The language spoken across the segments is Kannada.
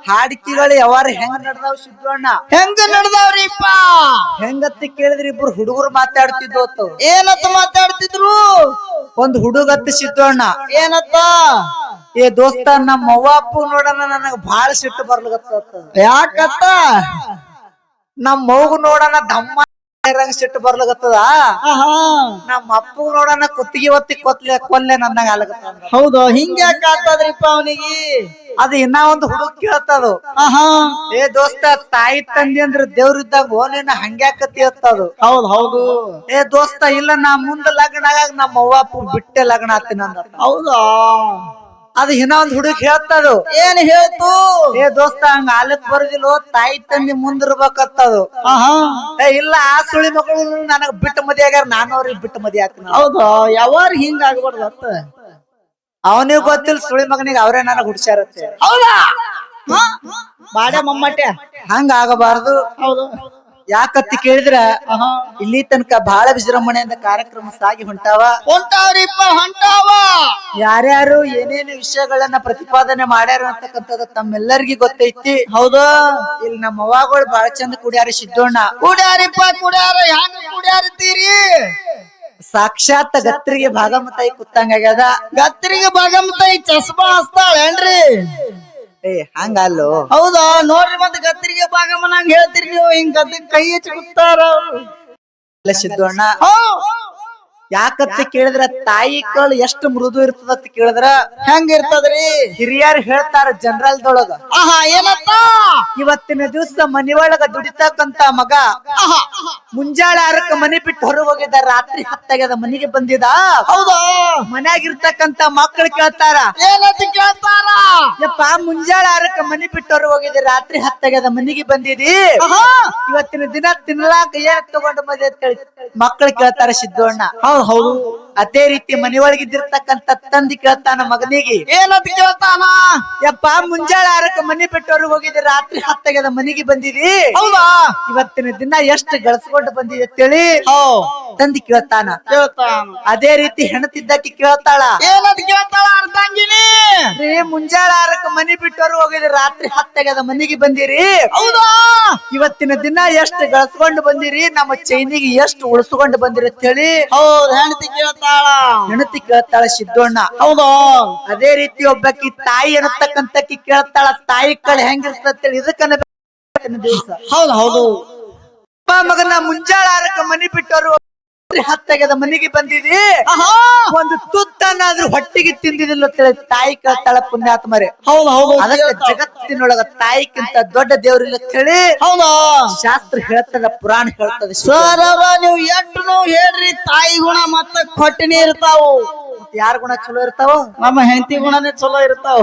ಹಾಡಿಕೆಗಳು ಯಾವಾರ ಹೆಂಗ್ ನಡ್ದಾವ್ ಸಿದ್ದಣ್ಣ? ಹೆಂಗ ನಡ್ದಾವ್ರಿಪ್ಪ? ಹೆಂಗತ್ತಿ ಕೇಳಿದ್ರಿ ಇಬ್ರು ಹುಡುಗರು ಮಾತಾಡ್ತಿದ್ವು. ಏನತ್ತ ಮಾತಾಡ್ತಿದ್ರು? ಒಂದ್ ಹುಡುಗತ್ತಿ ಸಿದ್ದಣ್ಣ ಏನತ್ತ? ಏ ದೋಸ್ತ, ನಮ್ಮ ಅವ್ವ ಅಪ್ಪು ನೋಡಣ ನನಗ ಬಾಳ ಸಿಟ್ಟು ಬರ್ಲಗತ್ತ. ಯಾಕತ್ತ? ನಮ್ಮ ಮಗು ನೋಡಣ ದಮ್ಮ ಸಿಟ್ಟು ಬರ್ಲಗತ್ತದ. ನಮ್ಮ ಅಪ್ಪು ನೋಡಣ ಕುತ್ತಿಗೆ ಒತ್ತಿ ಕೊಲ್ಲೆ ನನ್ನಾಗ ಆಲಗತ್ತ. ಹೌದು, ಹಿಂಗ್ಯಾಕ ಆಗ್ತದ್ರಿಪ್ಪ ಅವನಿಗೆ? ಅದು ಇನ್ನ ಒಂದು ಹುಡುಗ ಕೇಳ್ತದು. ಏ ದೋಸ್ತ, ತಾಯಿ ತಂದಿ ಅಂದ್ರ ದೇವ್ರಿದ್ದಾಗ ಓನೇನ ಹಂಗ್ಯಾಕತಿ ಅತ್ತದು. ಹೌದು ಹೌದು. ಏ ದೋಸ್ತ, ಇಲ್ಲ ನಾ ಮುಂದ ಲಗ್ನ ಆಗಾಗ ನಮ್ಮ ಅವ್ವ ಅಪ್ಪು ಬಿಟ್ಟೆ ಲಗ್ನ ಆಗ್ತೀನಿ ಅಂದ. ಹೌದಾ? ಅದು ಇನ್ನ ಒಂದ್ ಹುಡುಗ ಹೇಳ್ತದು. ಏನ್ ಹೇಳ್ತು? ಏ ದೋಸ್ತ, ಹಂಗ ಆಲಕ್ ಬರುದಿಲ್ಲ, ತಾಯಿ ತಂದಿ ಮುಂದಿರ್ಬೇಕತ್ತದು. ಏ ಇಲ್ಲ, ಆ ಸುಳಿ ಮಕ್ಕಳು ನನಗ್ ಬಿಟ್ಟು ಮದಿ ಆಗ್ಯಾರ, ನಾನು ಅವ್ರಿಗೆ ಬಿಟ್ಟು ಮದಿ ಆಗ್ತೀನಿ. ಹೌದಾ? ಯಾವಾರ ಹಿಂಗ ಆಗ್ಬಾರ್ದತ್ತ. ಅವನಿಗೆ ಗೊತ್ತಿಲ್ಲ ಸುಳಿ ಮಗನಿಗೆ ಅವರೇ ನನಗ್ ಹುಡ್ಸ್ಯಾರತ್ತೆ. ಹೌದಾ? ಬಾಡೆ ಮಮ್ಮಟ್ಟೆ ಹಂಗ ಆಗಬಾರ್ದು. ಹೌದು. ಯಾಕತ್ತಿ ಕೇಳಿದ್ರ, ಇಲ್ಲಿ ತನಕ ಬಹಳ ವಿಜೃಂಭಣೆಯಿಂದ ಕಾರ್ಯಕ್ರಮ ಸಾಗಿ ಹೊಂಟಾವ್ರಿಪ್ಪ, ಹೊಂಟಾವ. ಯಾರ್ಯಾರು ಏನೇನು ವಿಷಯಗಳನ್ನ ಪ್ರತಿಪಾದನೆ ಮಾಡ್ಯಾರ ಅಂತಕ್ಕಂಥದ್ದು ತಮ್ಮೆಲ್ಲರಿಗೂ ಗೊತ್ತೈತಿ. ಹೌದು. ಇಲ್ಲಿ ನಮ್ಮ ಅವ್ವಗಳು ಬಹಳ ಚಂದ ಕುಡಿಯಾರ ಸಿದ್ದಣ್ಣ. ಕುಡ್ಯಾರಿಪ್ಪ, ಕುಡ್ಯಾರ. ಹೆಂಗ ಕುಡ್ಯಾರತ್ತೀರಿ? ಸಾಕ್ಷಾತ್ ಗತ್ರಿಗೆ ಭಾಗಮತಾಯಿ ಕುತ್ತಂಗಾಗ್ಯದ. ಗತ್ರಿಗೆ ಭಾಗಮತಾಯಿ ಚಸ್ಮಾ ಹಚ್ತಾಳೇನ್ರಿ? ಏ ಹಂಗಲ್ಲೋ. ಹೌದಾ? ನೋಡ್ರಿ, ಮತ್ತೆ ಗತ್ರಿಗೆ ಭಾಗಮನಂಗ ಹೇಳ್ತೀರಿ ನೀವು. ಹಿಂಗ್ ಗದ್ದಿಗೆ ಕೈ ಹಚ್ಚಿ ಕುತ್ತಾರ ಸಿದ್ದಣ್ಣ. ಯಾಕತ್ತ ಕೇಳಿದ್ರ, ತಾಯಿ ಕಳು ಎಷ್ಟು ಮೃದು ಇರ್ತದ ಕೇಳಿದ್ರ ಹೆಂಗ ಇರ್ತದ್ರಿ? ಹಿರಿಯರು ಹೇಳ್ತಾರ ಜನರಲ್ದೊಳಗ. ಏನತ್ತ? ಇವತ್ತಿನ ದಿವಸ ಮನಿಯೊಳಗ ದುಡಿತಕ್ಕಂತ ಮಗ ಮುಂಜಾಳೆ 6ಕ್ಕೆ ಮನಿ ಬಿಟ್ಟು ಹೊರಗೆ ಹೋಗಿದ್ದ, ರಾತ್ರಿ 10 ಮನಿಗೆ ಬಂದಿದ. ಹೌದಾ? ಮನ್ಯಾಗಿರ್ತಕ್ಕಂತ ಮಕ್ಕಳು ಕೇಳ್ತಾರ, ಏನಂತ ಕೇಳ್ತಾರ? ಯಪ್ಪ, ಮುಂಜಾಳೆ 6ಕ್ಕೆ ಮನಿ ಬಿಟ್ಟು ಹೊರಗೆ ಹೋಗಿದ್ದೆ, ರಾತ್ರಿ 10 ಮನಿಗೆ ಬಂದಿದಿ, ಇವತ್ತಿನ ದಿನ ತಿನ್ಲಾಕ ಏನ್ ತಗೊಂಡು ಬಂದಿ ಅಂತ ಹೇಳಿ ಮಕ್ಕಳು ಕೇಳ್ತಾರ ಸಿದ್ದಣ್ಣ. ಹೌದು. ಅದೇ ರೀತಿ ಮನಿಯೊಳಗಿದ್ದಿರ್ತಕ್ಕಂತ ತಂದಿ ಕೇಳ್ತಾನ ಮಗನಿಗೆ. ಏನಂತ ಕೇಳ್ತಾನ? ಯಪ್ಪ, ಮುಂಜಾಳೆ 6ಕ್ಕೆ ಮನಿ ಬಿಟ್ಟು ಹೊರಗೆ ಹೋಗಿದ್ದೆ, ರಾತ್ರಿ 10 ಮನಿಗೆ ಬಂದಿದಿ, ಹೌದಾ? ಇವತ್ತಿನ ದಿನ ಎಷ್ಟು ಗಳಿಸ್ಕೊಂಡು ಬಂದಿದೆ ಅಂತೇಳಿ ತಂದಿ ಕೇಳ್ತಾನ. ಅದೇ ರೀತಿ ಹೆಣತಿದ್ದಕ್ಕೆ ಕೇಳ್ತಾಳ. ಏನಂತ ಕೇಳ್ತಾಳ ಅರ್ಧಂಗಿನಿ? ಮುಂಜಾಳೆ 6ಕ್ಕೆ ಮನಿ ಬಿಟ್ಟು ಹೊರಗೆ ಹೋಗಿದ್ರಿ, ರಾತ್ರಿ 10 ಮನಿಗೆ ಬಂದಿರಿ, ಹೌದಾ? ಇವತ್ತಿನ ದಿನ ಎಷ್ಟು ಗಳಿಸ್ಕೊಂಡು ಬಂದಿರಿ, ನಮ್ಮ ಚೈನಿಗೆ ಎಷ್ಟು ಉಳಿಸ್ಕೊಂಡು ಬಂದಿರಿ ಅಂತ ಹೇಳಿ ಹೆಣತಿ ಕೇಳ್ತಾಳ. ಹೆಣತಿ ಕೇಳ್ತಾಳ ಸಿದ್ದಣ್ಣ. ಹೌದಾ? ಅದೇ ರೀತಿ ಒಬ್ಬಕಿ ತಾಯಿ ಅನ್ನತಕ್ಕಂತಕ್ಕಿ ಕೇಳ್ತಾಳ, ತಾಯಿ ಕಳೆ ಹೆಂಗಿರ್ತೇಳಿ ಇದಕ್ಕನ್ನ ದಿವಸ. ಹೌದು. ಮಗನ ಮುಂಜಾಳೆ 6ಕ್ಕೆ ಮನಿ ಬಿಟ್ಟವರು 10 ಮನಿಗೆ ಬಂದಿದಿ, ಒಂದು ತುತ್ತನ್ನಾದ್ರೂ ಹೊಟ್ಟಿಗೆ ತಿಂದಿದಿಲ್ಲ ತಾಯಿ ಕೇಳ್ತಾಳ ಪುಣ್ಯಾತ್ಮರೇ. ಹೌದು. ಅದಕ್ಕೆ ಜಗತ್ತಿನೊಳಗ ತಾಯಿಕ್ಕಿಂತ ದೊಡ್ಡ ದೇವ್ರಿಲ್ಲ ಅಂತ ಹೇಳಿ ಶಾಸ್ತ್ರ ಹೇಳ್ತದ, ಪುರಾಣ ಹೇಳ್ತದ. ಸರ್, ನೀವು ಎಷ್ಟು ಹೇಳ್ರಿ, ತಾಯಿ ಗುಣ ಮತ್ತ ಕೊಟ್ಟಿನಿ ಇರ್ತಾವು. ಯಾರ ಗುಣ ಚಲೋ ಇರ್ತಾವ? ನಮ್ಮ ಹೆಂಡತಿ ಗುಣನೇ ಚಲೋ ಇರ್ತಾವ.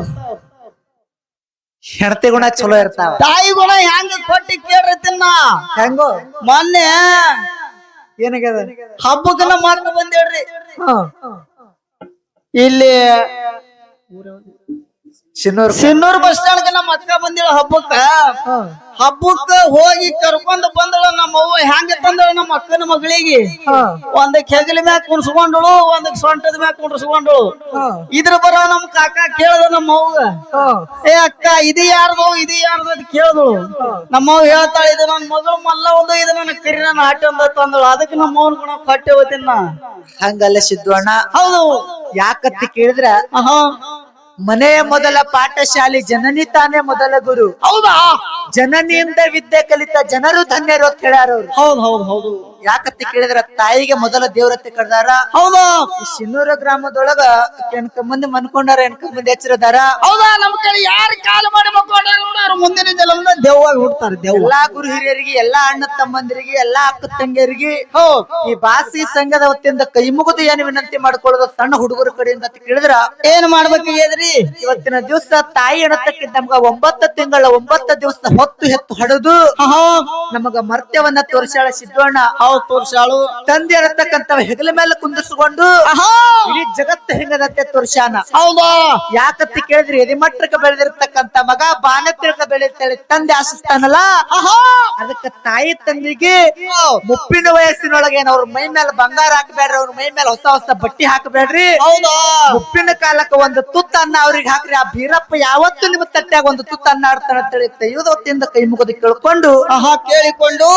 ಹೆಂಡತಿ ಗುಣ ಚಲೋ ಇರ್ತಾವ. ತಾಯಿ ಗುಣ ಹೆಂಗ ಕೊಟ್ಟಿ ಕೇಳ್ರಿ ತಿನ್ನ. ಹೆಂಗೋ ಮೊನ್ನೆ ಏನಾಗ್ಯದ? ಹಬ್ಬಕ್ಕೆ ನಮ್ಮ ಅಕ್ಕ ಬಂದೇಳ್ರಿ. ಇಲ್ಲಿ ಸಿನ್ನೂರ್ ಬಸ್ ಸ್ಟ್ಯಾಂಡ್ ನಮ್ಮ ಅಕ್ಕ ಬಂದಿಳ ಹಬ್ಬಕ್ಕ ಹೋಗಿ ಕರ್ಕೊಂಡ್ ಬಂದಳ. ನಮ್ಮ ಅವ್ವ ಹೆಂಗ ತಂದಳ ನಮ್ಮ ಅಕ್ಕನ ಮಗಳಿಗೆ? ಒಂದಕ್ ಹೆಗಲ ಮ್ಯಾಗ ಕುಣಿಸ್ಕೊಂಡಳು, ಒಂದಕ್ ಸೊಂಟದ ಮ್ಯಾಗ ಕುಣಿಸ್ಕೊಂಡಳು. ಇದ್ರ ಬರೋ ನಮ್ ಕಾಕ ಕೇಳ್ದ ನಮ್ಮ ಅವ್ಗ, ಏ ಅಕ್ಕ, ಇದು ಯಾರ್ದು ಅಂತ ಕೇಳ್ದಳು. ನಮ್ಮವ್ ಹೇಳ್ತಾಳ, ಇದು ನನ್ ಮಗಳು ಮಲ್ಲ ಒಂದು, ಇದು ನನ್ನ ಕರಿ ನನ್ನ ಆಟ ಅಂತ ತಂದಳು. ಅದಕ್ಕೆ ನಮ್ಮ ಅವ್ನ ಗುಣ ಕಟ್ಟೆ ಹೋತಿನ. ಹಂಗಲ್ಲ ಸಿದ್ದಣ್ಣ. ಹೌದು. ಯಾಕತ್ತಿ ಕೇಳಿದ್ರ, ಮನೆಯ ಮೊದಲ ಪಾಠಶಾಲೆ ಜನನಿ ತಾನೇ ಮೊದಲ ಗುರು. ಹೌದಾ? ಜನನಿಯಿಂದ ವಿದ್ಯೆ ಕಲಿತ ಜನರು ಧನ್ಯರು ಅಂತ ಹೇಳ್ಯಾರ ಅವ್ರು. ಹೌದು. ಯಾಕತ್ತಿ ಕೇಳಿದ್ರ, ತಾಯಿಗೆ ಮೊದಲ ದೇವ್ರತ್ತೆ ಕಡ್ದಾರ. ಹೌದಾ? ಈ ಸಿನ್ನೂರ ಗ್ರಾಮದೊಳಗ ಎನ್ಕ ಮಂದಿ ಮನ್ಕೊಂಡಾರ, ಎನ್ಕ ಮಂದಿ ಹೆಚ್ಚರದಾರ. ಹೌದಾ? ನಮ್ ಕಡೆ ಯಾರು ಕಾಲು ಮಾಡಿ ಮಕ್ಕೊಂಡಾರ ಅವ್ರು ಮುಂದಿನ ಜನ್ಮದ ದೆವ್ವಾಗಿ ಹುಡ್ತಾರ. ಎಲ್ಲಾ ಗುರು ಹಿರಿಯರಿಗೆ, ಎಲ್ಲಾ ಅಣ್ಣ ತಮ್ಮಂದಿರಿಗೆ, ಎಲ್ಲಾ ಅಕ್ಕ ತಂಗಿಯರಿಗೆ ಈ ಬಾಸಿ ಸಂಘದ ವತಿಯಿಂದ ಕೈ ಮುಗಿದು ಏನು ವಿನಂತಿ ಮಾಡ್ಕೊಳ್ಳೋದು ಸಣ್ಣ ಹುಡುಗರ ಕಡೆಯಿಂದ ಅಂತ ಕೇಳಿದ್ರ ಏನ್ ಮಾಡ್ಬೇಕಾಗ್ಯದ್ರಿ? ಇವತ್ತಿನ ದಿವಸ ತಾಯಿ ಅನ್ನತಕ್ಕಿಂತ ನಮ್ಗ 9 ತಿಂಗಳ 9 ದಿವಸ ಹೊತ್ತು ಹೆತ್ತು ಹೊಡೆದು ನಮಗ ಮರ್ತ್ಯವನ್ನ ತೋರಿಸಾಳ ಸಿದ್ದಣ್ಣ. ತೋರ್ಸಾಳು. ತಂದೆ ಅನ್ನತಕ್ಕಂತ ಹೆಗಲ ಮೇಲೆ ಕುಂದಿಸ್ಕೊಂಡು ಇಡೀ ಜಗತ್ತು ಹೆಂಗದಂತೆ ತೋರ್ಸಾನ. ಹೌದಾ? ಯಾಕತ್ತಿ ಕೇಳಿದ್ರಿ, ಎದಿಮಟ್ಟಕ್ಕೆ ಬೆಳೆದಿರ್ತಕ್ಕಂತ ಮಗ ಬಾನತ್ತಿರಕ ಬೆಳೆಯುತ್ತೇಳಿ ತಂದೆ ತಂದೆ ಆಶಿಸ್ತಾನಲ್ಲ ಅದಕ್ಕ ತಾಯಿ ತಂದೆಗೆ ಮುಪ್ಪಿನ ವಯಸ್ಸಿನೊಳಗೆ ಅವ್ರ ಮೈ ಮೇಲೆ ಬಂಗಾರ ಹಾಕಬೇಡ್ರಿ, ಅವ್ರ ಮೈ ಮೇಲೆ ಹೊಸ ಹೊಸ ಬಟ್ಟಿ ಹಾಕಬೇಡ್ರಿ. ಹೌದಾ ಮುಪ್ಪಿನ ಕಾಲಕ್ಕೆ ಒಂದು ತುತ್ತ ಅನ್ನ ಅವ್ರಿಗೆ ಹಾಕ್ರಿ. ಆ ಬೀರಪ್ಪ ಯಾವತ್ತು ನಿಮ್ಮ ತಟ್ಟ್ಯಾಗ ಒಂದು ತುತ್ತ ಅನ್ನ ಆಡ್ತಾನ ಅಂತೇಳಿ ತೆಗೆದು ಹೊತ್ತಿಂದ ಕೈ ಮುಗಿದು ಕೇಳ್ಕೊಂಡು ಕೇಳಿಕೊಂಡು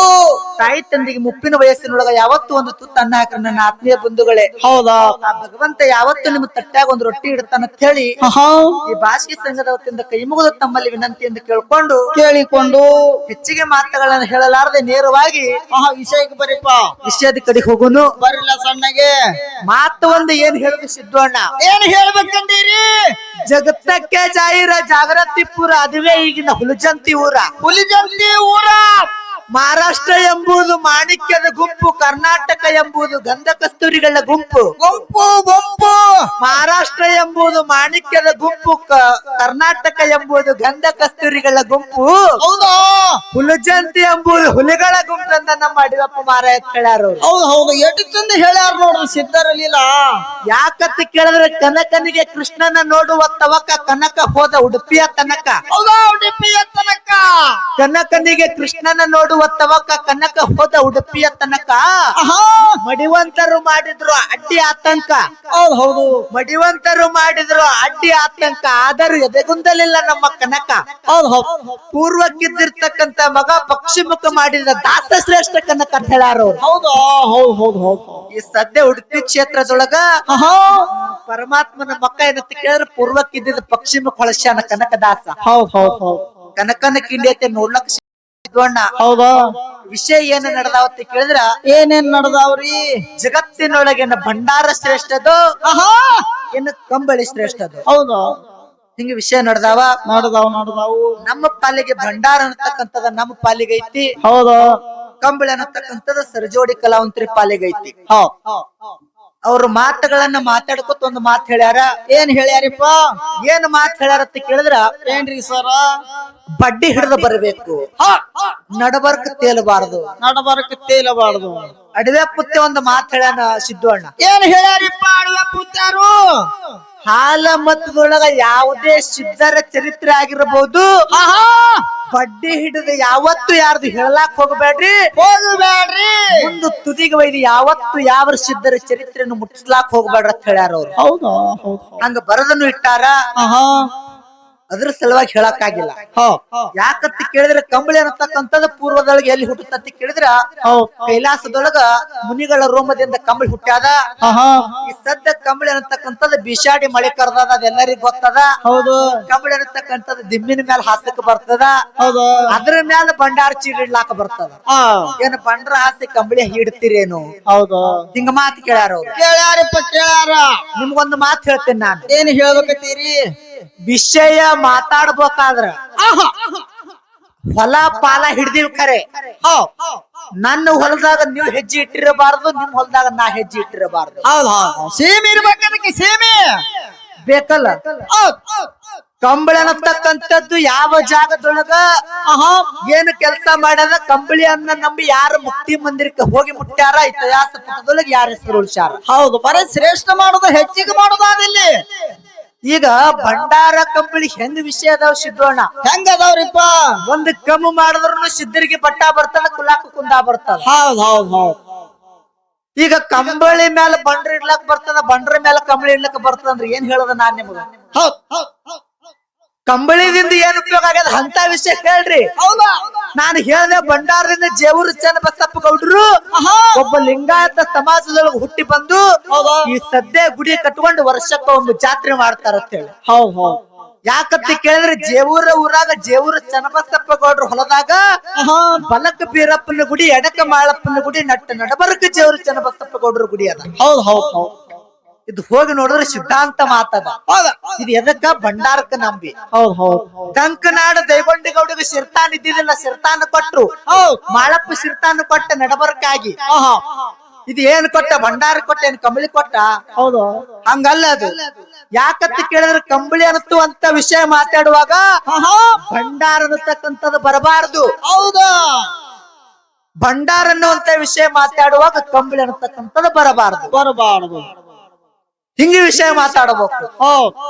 ತಾಯಿ ತಂದೆಗೆ ಮುಪ್ಪಿನ ವಯಸ್ಸಿನೊಳಗ ಯಾವತ್ತು ಒಂದು ತುತ್ತ ಅನ್ನ ಹಾಕ್ರಿ ನನ್ನ ಆತ್ಮೀಯ ಬಂಧುಗಳೇ. ಹೌದಾ ಆ ಭಗವಂತ ಯಾವತ್ತು ನಿಮ್ಮ ತಟ್ಟ್ಯಾಗ ಒಂದು ರೊಟ್ಟಿ ಇಡ್ತಾನ ಅಂತ ಹೇಳಿ ಈ ಭಾಷೆ ಸಂಘದ ಹೊತ್ತಿಂದ ಕೈ ಮುಗಿದು ತಮ್ಮಲ್ಲಿ ವಿನಂತಿ ಎಂದು ಕೇಳಿಕೊಂಡು ಹೆಚ್ಚಿಗೆ ಮಾತುಗಳನ್ನು ಹೇಳಲಾರದೆ ನೇರವಾಗಿ ವಿಷಯಕ್ಕೆ ಬರೀಪ ವಿಷಯದ ಕಡೆಗೆ ಹೋಗುನು. ಬರಿಲ್ಲ ಸಣ್ಣಗೆ ಮಾತು ಒಂದು ಏನ್ ಹೇಳುದು ಸಿದ್ದಣ್ಣ, ಏನ್ ಹೇಳ್ಬೇಕಂತೀರಿ? ಜಗತ್ತಕ್ಕೆ ಜಾಹಿರ ಜಾಗೃತಿ ಪುರ, ಅದುವೇ ಈಗಿನ ಹುಲಜಂತಿ ಊರ. ಹುಲಿಜಂತಿ ಊರ. ಮಹಾರಾಷ್ಟ್ರ ಎಂಬುದು ಮಾಣಿಕ್ಯದ ಗುಂಪು, ಕರ್ನಾಟಕ ಎಂಬುದು ಗಂಧ ಕಸ್ತೂರಿಗಳ ಗುಂಪು. ಗುಂಪು ಮಹಾರಾಷ್ಟ್ರ ಎಂಬುದು ಮಾಣಿಕ್ಯದ ಗುಂಪು, ಕರ್ನಾಟಕ ಎಂಬುದು ಗಂಧ ಕಸ್ತೂರಿಗಳ ಗುಂಪು. ಹೌದಾ ಹುಲಜಂತಿ ಎಂಬುದು ಹುಲಿಗಳ ಗುಂಪು ಅಂತ ನಮ್ಮ ಅಡಿಯಪ್ಪ ಮಾರಾಯ ಹೇಳ್ಯಾರ. ಹೌದು ಎಷ್ಟು ಚಂದ ಹೇಳ್ಯಾರ ನೋಡ್ರಿ ಸಿದ್ಧರಲಿಲ್ಲ. ಯಾಕಂತ ಕೇಳಿದ್ರೆ ಕನಕನಿಗೆ ಕೃಷ್ಣನ ನೋಡುವ ತವಕ ಕನಕ ಹೋದ ಉಡುಪಿಯ ತನಕ. ಹೌದಾ ಉಡುಪಿಯ ತನಕ. ಕನಕನಿಗೆ ಕೃಷ್ಣನ ನೋಡುವ ತವಕ ಕನಕ ಹೋದ ಉಡುಪಿಯ ತನಕ. ಮಡಿವಂತರು ಮಾಡಿದ್ರು ಅಡ್ಡಿ ಆತಂಕ. ಹೌದು ಮಡಿವಂತರು ಮಾಡಿದ್ರು ಅಡ್ಡಿ ಆತಂಕ, ಆದರೂ ಎದೆಗುಂದಲಿಲ್ಲ ನಮ್ಮ ಕನಕ. ಪೂರ್ವಕ್ಕಿದ್ದಿರ್ತಕ್ಕಂತ ಮಗ ಪಶ್ಚಿಮುಖ ಮಾಡಿದ ದಾಸ ಶ್ರೇಷ್ಠ ಕನಕ ಅಂತ ಹೇಳ್ಯಾರ. ಹೌದು ಹೌದು ಈ ಸದ್ಯ ಉಡುಪಿ ಕ್ಷೇತ್ರದೊಳಗ ಪರಮಾತ್ಮನ ಮಕ್ಕ ಏನಂತ ಕೇಳಿದ್ರೆ ಪೂರ್ವಕ್ಕಿದ್ದ ಪಶ್ಚಿಮುಖ ಹೊಳಸ್ಯಾನ ಕನಕದಾಸ. ಹೌದು ಕನಕನ ಕಿಂಡಿಯತೆ ನೋಡ್ಲಕ್ ಸಿದ್ದಣ್ಣ. ಹೌದಾ ವಿಷಯ ಏನ್ ನಡೆದಾವತ್ತ ಕೇಳಿದ್ರ ಏನೇನ್ ನಡೆದಾವ್ರಿ? ಜಗತ್ತಿನೊಳಗಿನ ಭಂಡಾರ ಶ್ರೇಷ್ಠದು, ಇನ್ನು ಕಂಬಳಿ ಶ್ರೇಷ್ಠದು. ಹೌದಾ ಹಿಂಗ ವಿಷಯ ನಡೆದಾವ. ನಡೆದಾವು ನಮ್ಮ ಪಾಲಿಗೆ ಭಂಡಾರ ಅನ್ನತಕ್ಕಂಥದ ನಮ್ಮ ಪಾಲಿಗೆ ಐತಿ. ಹೌದಾ ಕಂಬಳಿ ಅನ್ನತಕ್ಕಂಥದ ಸರಜೋಡಿ ಕಲಾವಂತರಿ ಪಾಲಿಗೆ ಐತಿ. ಅವ್ರ ಮಾತುಗಳನ್ನ ಮಾತಾಡ್ಕೊತ ಒಂದು ಮಾತು ಹೇಳ್ಯಾರ. ಏನ್ ಹೇಳ್ಯಾರಿಪ್ಪ? ಏನ್ ಮಾತು ಹೇಳ್ಯಾರ ಅಂತ ಕೇಳಿದ್ರ ಏನ್ರಿ ಸರ? ಬಡ್ಡಿ ಹಿಡಿದು ಬರಬೇಕು, ನಡಬರ್ಕ ತೇಲಬಾರದು. ತೇಲಬಾರದು. ಅಡವೆ ಪುತ್ತೆ ಒಂದು ಮಾತು ಹೇಳ್ಯಾನ ಸಿದ್ದಣ್ಣ. ಏನ್ ಹೇಳ್ಯಾರಿಪ್ಪ ಅಡವೆ ಪುತ್ತಾರು? ಹಾಲ ಮತದೊಳಗ ಯಾವುದೇ ಸಿದ್ಧರ ಚರಿತ್ರೆ ಆಗಿರಬಹುದು, ಬಡ್ಡಿ ಹಿಡಿದು ಯಾವತ್ತು ಯಾರ್ದು ಹೇಳಲಾಕ್ ಹೋಗಬೇಡ್ರಿ. ಒಂದು ತುದಿಗೆ ಒಯ್ದು ಯಾವತ್ತು ಯಾವ ಸಿದ್ಧರ ಚರಿತ್ರೆಯನ್ನು ಮುಟ್ಟಿಸ್ಲಾಕ್ ಹೋಗ್ಬೇಡ್ರ ಅಂತ ಹೇಳ್ಯಾರ ಅವ್ರು. ಹೌದಾ ಹಂಗ ಬರದನ್ನು ಇಟ್ಟಾರ. ಅದ್ರ ಸಲುವಾಗಿ ಹೇಳಕ್ಕಾಗಿಲ್ಲ. ಯಾಕಂತ ಕೇಳಿದ್ರೆ ಕಂಬಳಿ ಅನ್ನತಕ್ಕಂಥದ್ದು ಪೂರ್ವದೊಳಗೆ ಎಲ್ಲಿ ಹುಟ್ಟುತ್ತ ಕೇಳಿದ್ರ ಕೈಲಾಸದೊಳಗ ಮುನಿಗಳ ರೋಮದಿಂದ ಕಂಬಳಿ ಹುಟ್ಟ್ಯಾದ. ಈ ಸದ್ಯ ಕಂಬಳಿ ಅನ್ನತಕ್ಕಂಥದ್ದು ಬಿಸಾಡಿ ಮಳೆ ಕರ್ದದ, ಅದೆಲ್ಲರಿಗೂ ಗೊತ್ತದ. ಹೌದು ಕಂಬಳಿ ಅನ್ನತಕ್ಕಂಥದ್ದು ದಿಮ್ಮಿನ ಮೇಲೆ ಹಾಸಕ್ ಬರ್ತದ. ಹೌದು ಅದ್ರ ಮೇಲೆ ಭಂಡಾರ ಚೀಲ ಇಡ್ಲಾಕ ಬರ್ತದ. ಏನ್ ಬಂಡ್ರ ಹಾಸಿ ಕಂಬಳಿ ಹಿಡ್ತೀರೇನು? ಹೌದು ಹಿಂಗ ಮಾತು ಕೇಳ್ಯಾರ ಅವ್ರು. ಕೇಳ್ಯಾರಪ್ಪ ಕೇಳ್ಯಾರ. ನಿಮ್ಗೊಂದು ಮಾತು ಹೇಳ್ತೇನೆ ನಾನು. ಏನ್ ಹೇಳ್ಬೇಕತ್ತೀರಿ? ವಿಷಯ ಮಾತಾಡ್ಬೇಕಾದ್ರ ಹೊಲ ಪಾಲ ಹಿಡ್ದಿವ್ ಖರೆ. ನನ್ನ ಹೊಲದಾಗ ನೀವು ಹೆಜ್ಜೆ ಇಟ್ಟಿರಬಾರದು, ನಿಮ್ ಹೊಲದಾಗ ನಾ ಹೆಜ್ಜೆ ಇಟ್ಟಿರಬಾರದು. ಸೇಮಿ ಇರ್ಬೇಕದಕ್ಕೆ ಸೇಮಿ ಬೇಕಲ್ಲ. ಕಂಬಳಿ ಅನ್ನತಕ್ಕಂಥದ್ದು ಯಾವ ಜಾಗದೊಳಗ ಏನು ಕೆಲಸ ಮಾಡದ ಕಂಬಳಿಯನ್ನ ನಂಬಿ ಯಾರು ಮುಕ್ತಿ ಮಂದಿರಕ್ಕೆ ಹೋಗಿ ಮುಟ್ಟ್ಯಾರ, ಇತಿಹಾಸ ಪುಟದೊಳಗೆ ಯಾರ ಹೆಸರು ಉಳಿಸ್ಯಾರ. ಹೌದು ಬರೀ ಶ್ರೇಷ್ಠ ಮಾಡೋದು ಹೆಚ್ಚಿಗೆ ಮಾಡೋದಾದಲ್ಲಿ. ಈಗ ಭಂಡಾರ ಕಂಬಳಿ ಹೆಂಗ್ ವಿಷಯ ಅದಾವ ಸಿದ್ದಣ್ಣ? ಹೆಂಗ ಅದಾವ್ರಿಪ್ಪ? ಒಂದು ಕಮ್ಮು ಮಾಡಿದ್ರು ಸಿದ್ಧರಿಗೆ ಬಟ್ಟ ಬರ್ತದ, ಕುಲಾಕ ಕುಂದಾ ಬರ್ತದ. ಹೌದು ಈಗ ಕಂಬಳಿ ಮೇಲೆ ಬಂಡ್ರ ಇಡ್ಲಕ್ ಬರ್ತದ, ಬಂಡ್ರ ಮೇಲೆ ಕಂಬಳಿ ಇಡ್ಲಕ್ ಬರ್ತದ ಅಂದ್ರೆ ಏನ್ ಹೇಳದ ನಾನ್ ನಿಮಗ? ಕಂಬಳಿದಿಂದ ಏನ್ ಉಪಯೋಗ ಆಗ್ಯದ ಅಂತ ವಿಷಯ ಹೇಳ್ರಿ. ನಾನು ಹೇಳ್ದೆ ಭಂಡಾರದಿಂದ ಜೇವೂರು ಚನ್ನಬಸಪ್ಪ ಗೌಡ್ರು ಒಬ್ಬ ಲಿಂಗಾಯತ ಸಮಾಜದೊಳಗೆ ಹುಟ್ಟಿ ಬಂದು ಈ ಸದ್ಯ ಗುಡಿ ಕಟ್ಕೊಂಡು ವರ್ಷಕ್ಕ ಒಂದು ಜಾತ್ರೆ ಮಾಡ್ತಾರ ಅಂತ ಹೇಳಿ. ಯಾಕಂತ ಕೇಳಿದ್ರೆ ಜೇವೂರ ಊರಾಗ ಜೇವೂರು ಚನ್ನಬಸಪ್ಪ ಗೌಡ್ರು ಹೊಲದಾಗ ಬಲಕ ಬೀರಪ್ಪನ ಗುಡಿ, ಎಡಕ ಮಾಳಪ್ಪನ ಗುಡಿ, ನಡಬರಕ ಜೇವೂರು ಚನ್ನಬಸಪ್ಪ ಗೌಡ್ರ ಗುಡಿ ಅದ. ಇದು ಹೋಗಿ ನೋಡಿದ್ರೆ ಸಿದ್ಧಾಂತ ಮಾತದ. ಇದು ಎದಕ್ಕ? ಭಂಡಾರಕ್ಕ ನಂಬಿ. ಕಂಕನಾಡ ದೈಗೊಂಡಿಗೌಡಿಗೆ ಸಿರ್ತಾನ್ ಇದ್ದಿದ್ದಿಲ್ಲ, ಸಿರ್ತಾನ ಕೊಟ್ರು. ಮಾಳಪ್ಪ ಸಿರ್ತಾನ ಕೊಟ್ಟ ನಡಬರ್ಕಾಗಿ. ಇದು ಏನ್ ಕೊಟ್ಟ? ಭಂಡಾರ ಕೊಟ್ಟ, ಏನ್ ಕಂಬಳಿ ಕೊಟ್ಟ? ಹೌದು ಹಂಗಲ್ಲ ಅದು. ಯಾಕಂತ ಕೇಳಿದ್ರೆ ಕಂಬಳಿ ಅನ್ನುವಂತ ವಿಷಯ ಮಾತಾಡುವಾಗ ಭಂಡಾರ ಅನ್ನತಕ್ಕಂಥದ್ದು ಬರಬಾರದು. ಹೌದಾ ಭಂಡಾರ ಅನ್ನುವಂತ ವಿಷಯ ಮಾತಾಡುವಾಗ ಕಂಬಳಿ ಅನ್ನತಕ್ಕಂಥದ್ದು ಬರಬಾರದು. ಬರಬಾರದು. ಹಿಂಗೆ ವಿಷಯ ಮಾತಾಡಬೇಕು.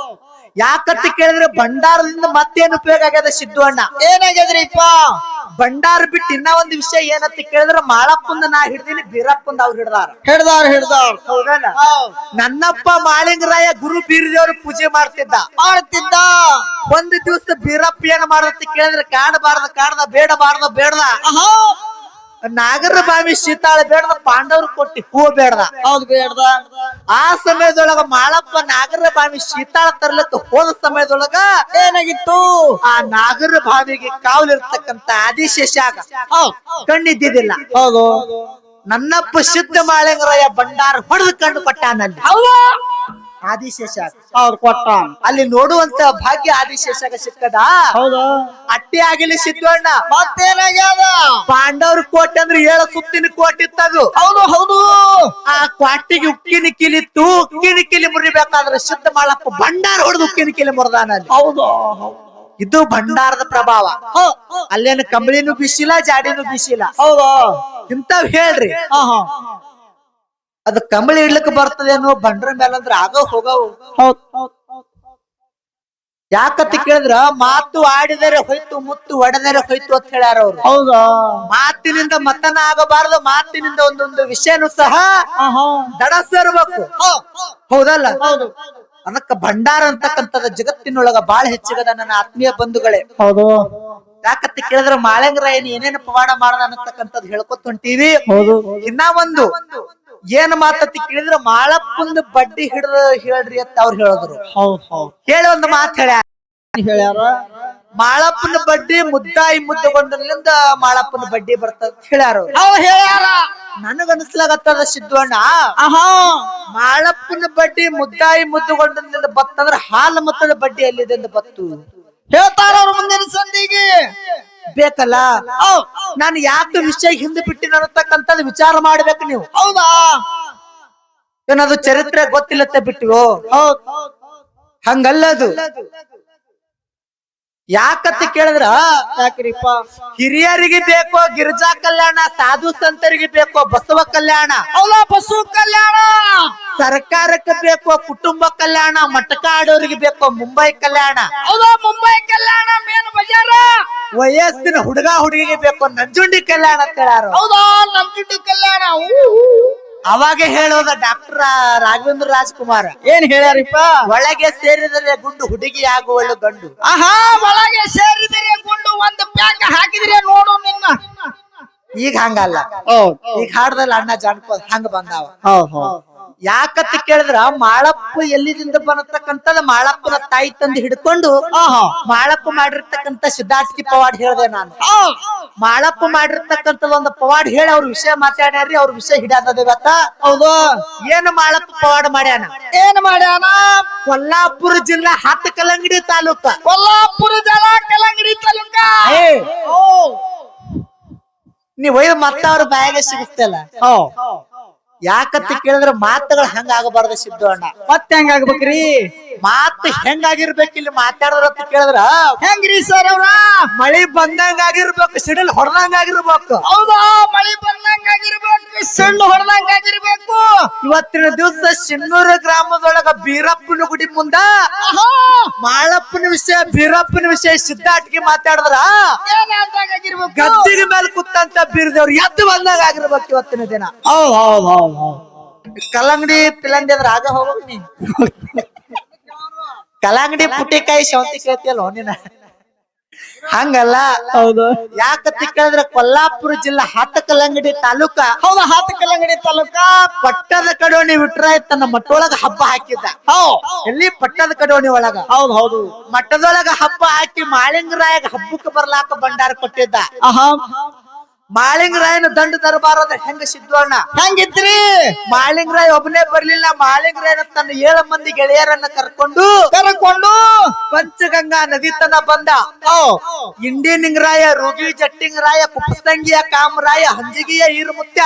ಯಾಕಂತ ಕೇಳಿದ್ರೆ ಭಂಡಾರದಿಂದ ಮತ್ತೇನ್ ಉಪಯೋಗ ಆಗ್ಯದ ಸಿದ್ದು ಅಣ್ಣ? ಏನಾಗ್ಯದ್ರಿಪ್ಪ? ಭಂಡಾರ ಬಿಟ್ಟು ಇನ್ನ ಒಂದ್ ವಿಷಯ ಏನಂತ ಕೇಳಿದ್ರೆ ಮಾಳಪ್ಪಂದ ನಾ ಹಿಡ್ದೀನಿ, ಬೀರಪ್ಪಂದ ಅವ್ರು ಹಿಡ್ದಾರ. ಹಿಡ್ದಾರ ಹೌದಲ್ಲ? ನನ್ನಪ್ಪ ಮಾಳಿಂಗರಾಯ ಗುರು ಬೀರದೇವ್ರ ಪೂಜೆ ಮಾಡ್ತಿದ್ದ. ಒಂದ್ ದಿವಸ ಬೀರಪ್ಪ ಏನ್ ಮಾಡಂತ ಕೇಳಿದ್ರೆ ಕಾಡದ ಬೇಡದ ನಾಗರ ಬಾವಿ ಸೀತಾಳ ಬೇಡದ, ಪಾಂಡವ್ರು ಕೊಟ್ಟಿ ಹೂ ಬೇಡದ. ಹೌದು, ಬೇಡ್ದ. ಆ ಸಮಯದೊಳಗ ಮಾಳಪ್ಪ ನಾಗರ ಬಾವಿ ಸೀತಾಳ ತರ್ಲಕ್ಕ ಹೋದ ಸಮಯದೊಳಗ ಏನಾಗಿತ್ತು? ಆ ನಾಗರ ಬಾವಿಗೆ ಕಾವಲಿರ್ತಕ್ಕಂತ ಆದಿಶೇಷಾಗ ಕಣ್ಣಿದ್ದಿದ್ದಿಲ್ಲ. ಹೌದು. ನನ್ನಪ್ಪ ಸಿದ್ಧ ಮಾಳಿಂಗರಾಯ ಭಂಡಾರ ಹೊಡೆದು ಕಣ್ಣು ಕೊಟ್ಟಾನಲ್ಲಿ ಆದಿಶೇಷಾಗ. ಅವ್ರು ಕೊಟ್ಟ ಅಲ್ಲಿ ನೋಡುವಂತ ಭಾಗ್ಯ ಆದಿಶೇಷಾಗ ಸಿಕ್ಕದ. ಹೌದು. ಅಟ್ಟಿ ಆಗಿಲಿ ಸಿದ್ದಣ್ಣ. ಮತ್ತೇನಾಗ್ಯದ? ಪಾಂಡವ್ರ ಕೋಟೆ ಅಂದ್ರೆ 7 ಸುತ್ತಿನ ಕೋಟೆ ಇತ್ತದು. ಹೌದು. ಆ ಕ್ವಾಟಿಗೆ ಉಕ್ಕಿನ ಕಿಲಿತ್ತು. ಉಕ್ಕಿನ ಕಿಲಿ ಮುರಿಬೇಕಾದ್ರೆ ಸಿದ್ಧ ಮಾಳಪ್ಪ ಭಂಡಾರ ಹೊಡೆದು ಉಕ್ಕಿನ ಕಿಲಿ ಮುರಿದಾನಲ್ಲಿ. ಹೌದು. ಇದು ಭಂಡಾರದ ಪ್ರಭಾವ. ಅಲ್ಲೇನು ಕಂಬಳಿನೂ ಬಿಸಿಲ್ಲ, ಜಾಡಿನೂ ಬಿಸಿಲ್ಲ. ಹೌದು. ಇಂಥವ್ ಹೇಳ್ರಿ. ಅದು ಕಂಬಳಿ ಇಡ್ಲಿಕ್ಕೆ ಬರ್ತದೇನೋ ಬಂಡ್ರ ಮೇಲಂದ್ರ ಆಗೋ ಹೋಗವು. ಯಾಕಂತ ಕೇಳಿದ್ರ ಮಾತು ಆಡಿದರೆ ಹೋಯ್ತು, ಮುತ್ತು ಒಡೆದರೆ ಹೋಯ್ತು ಅಂತ ಹೇಳ್ಯಾರ ಅವ್ರು. ಹೌದಾ? ಮಾತಿನಿಂದ ಮತನ ಆಗಬಾರದು, ಮಾತಿನಿಂದ ಒಂದೊಂದು ವಿಷಯನು ಸಹ ದಡಸರ್ಬೇಕು. ಹೌದಲ್ಲ? ಅದಕ್ಕ ಭಂಡಾರ ಅಂತಕ್ಕಂಥದ್ದು ಜಗತ್ತಿನೊಳಗ ಬಾಳ ಹೆಚ್ಚಿಗದ ನನ್ನ ಆತ್ಮೀಯ ಬಂಧುಗಳೇ. ಹೌದು. ಯಾಕಂತ ಕೇಳಿದ್ರ ಮಾಳಿಂಗರಾಯನ್ ಏನೇನು ಪವಾಡ ಮಾಡದ ಅನ್ನತಕ್ಕಂಥದ್ದು ಹೇಳ್ಕೊತ ಹೊಂಟೀವಿ. ಇನ್ನ ಒಂದು ಏನ್ ಮಾತತಿ ಕೇಳಿದ್ರ ಮಾಳಪ್ಪಂದು ಬಡ್ಡಿ ಹಿಡಿದು ಹೇಳ್ರಿ ಅಂತ ಅವ್ರು ಹೇಳಿದ್ರು. ಹೇಳಿ ಒಂದು ಮಾತು ಹೇಳ್ಯಾರ. ಮಾಳಪ್ಪನ ಬಡ್ಡಿ ಮುದ್ದಾಯಿ ಮುದ್ದಗೊಂಡಲ್ಲಿಂದ ಮಾಳಪ್ಪನ ಬಡ್ಡಿ ಬರ್ತದ ಹೇಳ್ಯಾರ. ನನಗನ್ಸ್ಲಾಗತ್ತದ ಸಿದ್ದಣ್ಣ, ಮಾಳಪ್ಪನ ಬಡ್ಡಿ ಮುದ್ದಾಯಿ ಮುದ್ದಗೊಂಡಲ್ಲಿಂದ ಬತ್ತಂದ್ರ ಹಾಲು ಮತ್ತದ ಬಡ್ಡಿ ಎಲ್ಲಿದೆ ಅಂತ ಬತ್ತು ಹೇಳ್ತಾರ ಅವ್ರ ಮುಂದಿನ ಸಂದಿಗೆ ಬೇಕಲ್ಲ. ನಾನು ಯಾಕೆ ವಿಷಯ ಹಿಂದೆ ಬಿಟ್ಟಿನ ಅನ್ನತಕ್ಕಂಥದ್ದು ವಿಚಾರ ಮಾಡ್ಬೇಕು ನೀವು. ಹೌದಾ? ಏನದು ಚರಿತ್ರೆ ಗೊತ್ತಿಲ್ಲತ್ತೆ ಬಿಟ್ಟಿವೋ? ಹಂಗಲ್ಲದು. ಯಾಕಂತ ಕೇಳಿದ್ರ ಯಾಕ್ರಿಪ್ಪ? ಹಿರಿಯರಿಗೆ ಬೇಕೋ ಗಿರಿಜಾ ಕಲ್ಯಾಣ, ಸಾಧು ಸಂತರಿಗೆ ಬೇಕೋ ಬಸವ ಕಲ್ಯಾಣ. ಹೌದಾ? ಬಸವ ಕಲ್ಯಾಣ. ಸರ್ಕಾರಕ್ಕೆ ಬೇಕೋ ಕುಟುಂಬ ಕಲ್ಯಾಣ, ಮಟಕ ಆಡೋರಿಗೆ ಬೇಕೋ ಮುಂಬೈ ಕಲ್ಯಾಣ. ಹೌದಾ? ಮುಂಬೈ ಕಲ್ಯಾಣ ಮೇನ್ ಬಜಾರ. ವಯಸ್ಸಿನ ಹುಡುಗ ಹುಡುಗಿಗೆ ಬೇಕೋ ನಂಜುಂಡಿ ಕಲ್ಯಾಣ ಅಂತ ಹೇಳ್ಯಾರ. ಹೌದಾ? ನಂಜುಂಡಿ ಕಲ್ಯಾಣ. ಅವಾಗ ಹೇಳೋದ ಡಾಕ್ಟರ್ ರಾಘವೇಂದ್ರ ರಾಜ್ಕುಮಾರ್ ಏನ್ ಹೇಳ್ಯಾರಿಪ್ಪ? ಒಳಗೆ ಸೇರಿದರೆ ಗುಂಡು ಹುಡುಗಿ ಆಗುವಳು ಗಂಡು. ಒಳಗೆ ಸೇರಿದರೆ ಗುಂಡು ಒಂದು ಪ್ಯಾಕ್ ಹಾಕಿದ್ರೆ ನೋಡು ನಿನ್ನ. ಈಗ ಹಂಗಲ್ಲ. ಈಗ ಹಾಡ್ದಲ್ಲ ಅಣ್ಣ ಜಾನಪದ ಹಂಗ ಬಂದಾವ. ಯಾಕಂತ ಕೇಳಿದ್ರ ಮಾಳಪ್ಪ ಎಲ್ಲಿದಿಂದ ಬರತಕ್ಕಂಥದ್ದು ಮಾಳಪ್ಪನ ತಾಯಿ ತಂದು ಹಿಡ್ಕೊಂಡು ಮಾಳಪ್ಪ ಮಾಡಿರ್ತಕ್ಕಂಥ ಸಿದ್ಧಾರ್ಥಿ ಪವಾಡ್ ಹೇಳ್ದೆ ನಾನು. ಮಾಳಪ್ಪ ಮಾಡಿರ್ತಕ್ಕಂಥದ್ದು ಒಂದು ಪವಾಡ್ ಹೇಳಿ ಅವ್ರ ವಿಷಯ ಮಾತಾಡ್ಯಾರಿ. ಅವ್ರ ವಿಷಯ ಹಿಡಿಯದ ಇವತ್ತ. ಹೌದು. ಏನು ಮಾಳಪ್ಪ ಪವಾಡ ಮಾಡ್ಯಾನ? ಏನ್ ಮಾಡ್ಯಾನ? ಕೊಲ್ಲಾಪುರ ಜಿಲ್ಲಾ ಹಾತಕಲಂಗಡಿ ತಾಲೂಕ. ಕೊಲ್ಲಾಪುರ ಜಿಲ್ಲಾ ಕಲಂಗಡಿ ತಾಲೂಕ. ನೀವ್ ಒಯ್ದು ಮತ್ತ ಅವ್ರ ಬಾಯಾಗ ಸಿಗಿಸ್ತಲ್ಲ. ಯಾಕಂತ ಕೇಳಿದ್ರೆ ಮಾತುಗಳು ಹೆಂಗ ಆಗಬಾರ್ದು ಸಿದ್ದು ಅಣ್ಣ? ಮತ್ತೆ ಹೆಂಗಾಗ್ಬೇಕ್ರಿ? ಮಾತು ಹೆಂಗಾಗಿರ್ಬೇಕು ಇಲ್ಲಿ ಮಾತಾಡಿದ್ರ ಅಂತ ಕೇಳಿದ್ರ ಹೆಂಗ್ರಿ ಸರ್ ಅವ್ರ? ಮಳಿ ಬಂದಂಗ ಆಗಿರ್ಬೇಕು, ಸಿಡಿಲ್ ಹೊಡೆದಂಗ ಆಗಿರ್ಬೇಕು. ಹೌದಾ? ಮಳಿ ಬಂದಂಗ ಆಗಿರ್ಬೇಕು, ಸಿಡಿಲ್ ಹೊಡೆದಂಗ ಆಗಿರ್ಬೇಕು. ಇವತ್ತಿನ ದಿವಸ ಸಿನ್ನೂರ ಗ್ರಾಮದೊಳಗ ಬೀರಪ್ಪನ ಗುಡಿ ಮುಂದ ಮಾಳಪ್ಪನ ವಿಷಯ ಬೀರಪ್ಪನ ವಿಷಯ ಸಿದ್ಧಾಟಿಗೆ ಮಾತಾಡಿದ್ರ ಗದ್ದಿಗೆ ಮೇಲೆ ಕುತ್ತಂತ ಬೀರದೇವ್ರು ಎದ್ದು ಬಂದಾಗ ಆಗಿರ್ಬೇಕು ಇವತ್ತಿನ ದಿನ. ಕಲ್ಲಂಗಡಿ ಪಿಲಂಡಿ ಅದ್ರ ಆಗ ಹೋಗ ನೀ ಕಲ್ಲಂಗಡಿ ಪುಟ್ಟಿಕಾಯಿ ಶಾವಂತಿ ಕೇಳ್ತಿಯಲ್ಲ ನೀನ ಹಂಗಲ್ಲ. ಹೌದು. ಯಾಕಂತ ಕೇಳಿದ್ರೆ ಕೊಲ್ಲಾಪುರ ಜಿಲ್ಲಾ ಹಾತಕಲಂಗಡಿ ತಾಲೂಕ. ಹೌದಾ? ಹಾತಕಲಂಗಡಿ ತಾಲೂಕ. ಪಟ್ಟದ ಕಡೋಣಿ ವಿಟ್ರಾಯ ತನ್ನ ಮಟ್ಟೊಳಗ ಹಬ್ಬ ಹಾಕಿದ್ದ. ಎಲ್ಲಿ? ಪಟ್ಟದ ಕಡೋಣಿ ಒಳಗ. ಹೌದು. ಮಟ್ಟದೊಳಗ ಹಬ್ಬ ಹಾಕಿ ಮಾಳಿಂಗರಾಯಗ ಹಬ್ಬಕ್ಕೆ ಬರ್ಲಾಕ ಭಂಡಾರ ಕೊಟ್ಟಿದ್ದ. ಮಾಳಿಂಗರಾಯನ ದಂಡ ದರ್ಬಾರ ಅಂದ್ರೆ ಹೆಂಗ ಸಿದ್ದಣ್ಣ? ಹೆಂಗಿತ್ರಿ? ಮಾಳಿಂಗರಾಯ ಒಬ್ಬನೇ ಬರ್ಲಿಲ್ಲ. ಮಾಳಿಂಗರಾಯನ ತನ್ನ 7 ಮಂದಿ ಗೆಳೆಯರನ್ನ ಕರ್ಕೊಂಡು ಪಂಚಗಂಗಾ ನದಿ ತನ ಬಂದ. ಇಂಡಿನಿಂಗರಾಯ, ರುಗಿ ಜಟ್ಟಿಂಗರಾಯ, ಕುಪ್ಪಸಂಗಿಯ ಕಾಮರಾಯ, ಹಂಜಿಗಿಯ ಈರುಮುತ್ಯ,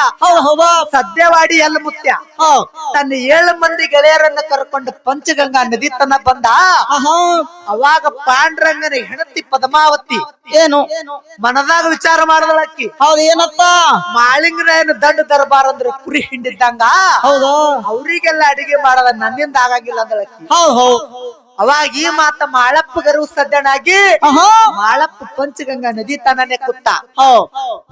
ಸದ್ಯವಾಡಿ ಮುತ್ಯ ತನ್ನ 7 ಮಂದಿ ಗೆಳೆಯರನ್ನ ಕರ್ಕೊಂಡು ಪಂಚಗಂಗಾ ನದಿ ತನ ಬಂದ. ಅವಾಗ ಪಾಂಡ್ರಂಗನ ಹೆಂಡತಿ ಪದ್ಮಾವತಿ ಏನು ಮನದಾಗ ವಿಚಾರ ಮಾಡದಳಕ್ಕಿ. ಏನತ್ತ? ಮಾಳಿಂಗರಾಯನ ದಂಡ ದರ್ಬಾರ್ ಅಂದ್ರೆ ಕುರಿ ಹಿಂಡಿದ್ದಂಗ. ಹೌದು. ಅವ್ರಿಗೆಲ್ಲ ಅಡಿಗೆ ಮಾಡದ ನನ್ನಿಂದ ಆಗಂಗಿಲ್ಲ ಅಂದಳಕ್ಕಿ. ಅವಾಗ ಈ ಮಾತ ಮಾಳಪ್ಪ ಗರು ಸದ್ದನಾಗಿ ಮಾಳಪ್ಪ ಪಂಚಗಂಗಾ ನದಿ ತನನೆ ಕುತ್ತ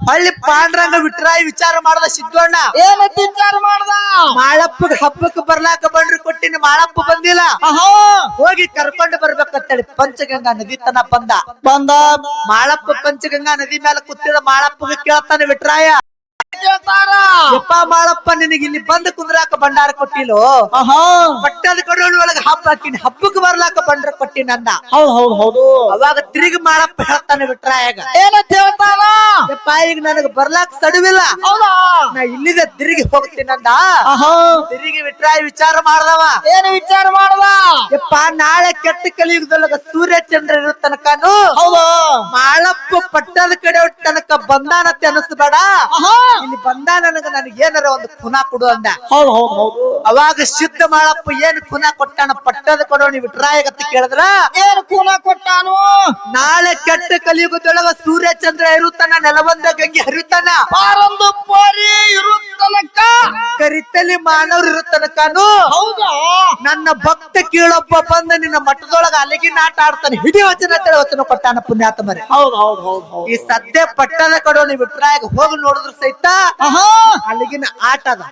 ಹಳ್ಳಿ ಪಾಂಡ್ರಂಗ ವಿಟ್ರಾಯಿ ವಿಚಾರ ಮಾಡದ ಸಿದ್ದಣ್ಣ ಏನ ವಿಚಾರ ಮಾಡ್ದ ಮಾಳಪ್ಪಗ ಹಬ್ಬಕ್ಕೆ ಬರ್ಲಾಕ ಬಂಡ್ರಿ ಕೊಟ್ಟಿನ ಮಾಳಪ್ಪ ಬಂದಿಲ್ಲ ಹೋಗಿ ಕರ್ಕೊಂಡು ಬರ್ಬೇಕಂತೇಳಿ ಪಂಚಗಂಗಾ ನದಿ ತನ ಬಂದ ಮಾಳಪ್ಪ ಪಂಚಗಂಗಾ ನದಿ ಮೇಲೆ ಕೂತಿದ ಮಾಳಪ್ಪಗ ಕೇಳ್ತಾನೆ ವಿಟ್ರಾಯ ಯಪ್ಪ ಮಾಳಪ್ಪ ನಿನಗೆ ಇಲ್ಲಿ ಬಂದ ಕುಂದ್ರಾಕ ಭಂಡಾರ ಕೊಟ್ಟಿಲ್ಲೋ ಪಟ್ಟದ ಕಡೋಳಿ ಒಳಗ ಹಬ್ಬ ಹಾಕಿನಿ ಹಬ್ಬಕ್ಕೆ ಬರ್ಲಾಕ ಬಂಡ್ರ ಕೊಟ್ಟಿನ ಅಂದ ಹೌದು ಅವಾಗ ತಿರುಗಿ ಮಾಳಪ್ಪ ಹೇಳ್ತಾನೆ ವಿಟ್ರಾಯಾಗ ಏನಂತ ಹೇಳ್ತಾನ ಯಪ್ಪ ಈಗ ನನಗ ಬರ್ಲಾಕ ಸಡುವಿಲ್ಲ ನಾ ಇಲ್ಲಿದೆ ತಿರುಗಿ ಹೋಗ್ತೀನಂದ ತಿರುಗಿ ವಿಟ್ರಾಯ ವಿಚಾರ ಮಾಡ್ದವ ಏನು ವಿಚಾರ ಮಾಡ್ದ ಯಪ್ಪ ನಾಳೆ ಕೆಟ್ಟ ಕಲಿಯುಗದೊಳಗ ಸೂರ್ಯ ಚಂದ್ರ ಇರೋ ತನಕನು ಮಾಳಪ್ಪ ಪಟ್ಟದ ಕಡೆ ತನಕ ಬಂದಾನತ್ತೆ ಅನಿಸ್ಬೇಡ ಇಲ್ಲಿ ಬಂದ ನನಗೆ ಏನಾರ ಒಂದು ಖುನ ಕೊಡು ಅಂದ ಅವಾಗ ಸಿದ್ಧ ಮಾಳಪ್ಪ ಏನ್ ಖುನ ಕೊಟ್ಟಾನ ಪಟ್ಟದ ಕೊಡೋಣಿ ವಿಟ್ರಾಯಗತ್ತ ಕೇಳಿದ್ರ ಏನು ಖುನ ಕೊಟ್ಟಾನು ನಾಳೆ ಕೆಟ್ಟ ಕಲಿಯುಗದೊಳಗ ಸೂರ್ಯ ಚಂದ್ರ ಇರುತ್ತಾನ ನೆಲವಂದ ಗಂಗೆ ಹರಿತಾನ ಪಾರೊಂದು ಪೋರಿ ಇರುತ್ತನಕ ಕರಿತಲಿ ಮಾನವ್ರು ಇರೋ ತನಕನು ಹೌದಾ ನನ್ನ ಭಕ್ತ ಕೀಳೊಬ್ಬ ಬಂದ ನಿನ್ನ ಮಠದೊಳಗ ಅಲ್ಲಿಗೆ ನಾಟ ಆಡ್ತಾನೆ ಹಿಡಿ ವಚನ ವಚನ ಕೊಟ್ಟಾನ ಪುಣ್ಯಾತ್ಮರೇ ಹೌದು ಈ ಸದ್ಯ ಪಟ್ಟದ ಕಡೋಣಿ ವಿಟ್ರಾಯಗ ಹೋಗಿ ನೋಡಿದ್ರು ಸಹಿತ ಅಲ್ಲಿಗಿನ ಆಟದ